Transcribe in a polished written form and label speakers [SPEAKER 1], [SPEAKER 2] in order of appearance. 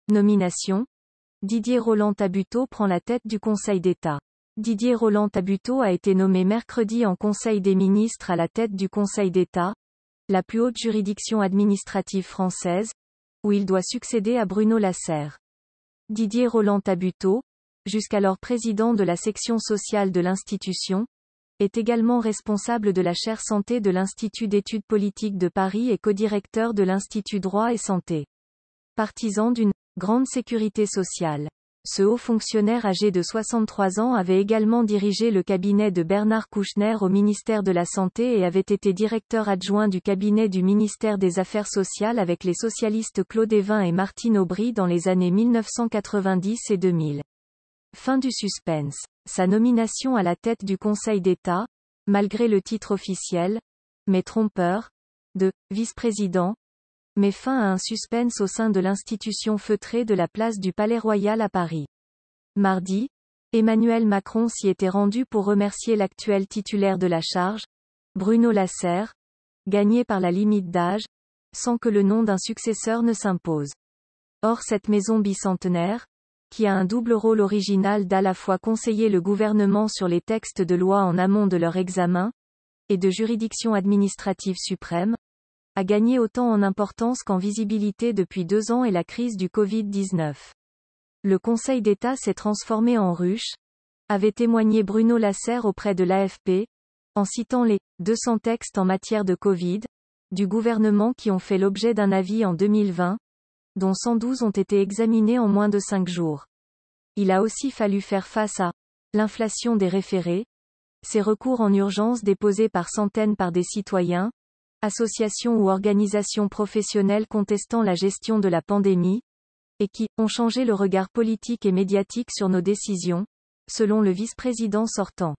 [SPEAKER 1] Nomination. Didier Rolland-Tabuteau prend la tête du Conseil d'État. Didier Rolland-Tabuteau a été nommé mercredi en Conseil des ministres à la tête du Conseil d'État, la plus haute juridiction administrative française, où il doit succéder à Bruno Lasserre. Didier Rolland-Tabuteau, jusqu'alors président de la section sociale de l'institution, est également responsable de la chaire santé de l'Institut d'études politiques de Paris et codirecteur de l'Institut droit et santé. Partisan d'une grande sécurité sociale. Ce haut fonctionnaire âgé de 63 ans avait également dirigé le cabinet de Bernard Kouchner au ministère de la Santé et avait été directeur adjoint du cabinet du ministère des Affaires sociales avec les socialistes Claude Évin et Martine Aubry dans les années 1990 et 2000. Fin du suspense. Sa nomination à la tête du Conseil d'État, malgré le titre officiel, mais trompeur, de vice-président, met fin à un suspense au sein de l'institution feutrée de la place du Palais-Royal à Paris. Mardi, Emmanuel Macron s'y était rendu pour remercier l'actuel titulaire de la charge, Bruno Lasserre, gagné par la limite d'âge, sans que le nom d'un successeur ne s'impose. Or cette maison bicentenaire, qui a un double rôle original d'à la fois conseiller le gouvernement sur les textes de loi en amont de leur examen, et de juridiction administrative suprême, a gagné autant en importance qu'en visibilité depuis 2 ans et la crise du Covid-19. Le Conseil d'État s'est transformé en ruche, avait témoigné Bruno Lasserre auprès de l'AFP, en citant les 200 textes en matière de Covid, du gouvernement qui ont fait l'objet d'un avis en 2020, dont 112 ont été examinés en moins de 5 jours. Il a aussi fallu faire face à l'inflation des référés, ces recours en urgence déposés par centaines par des citoyens, associations ou organisations professionnelles contestant la gestion de la pandémie, et qui ont changé le regard politique et médiatique sur nos décisions, selon le vice-président sortant.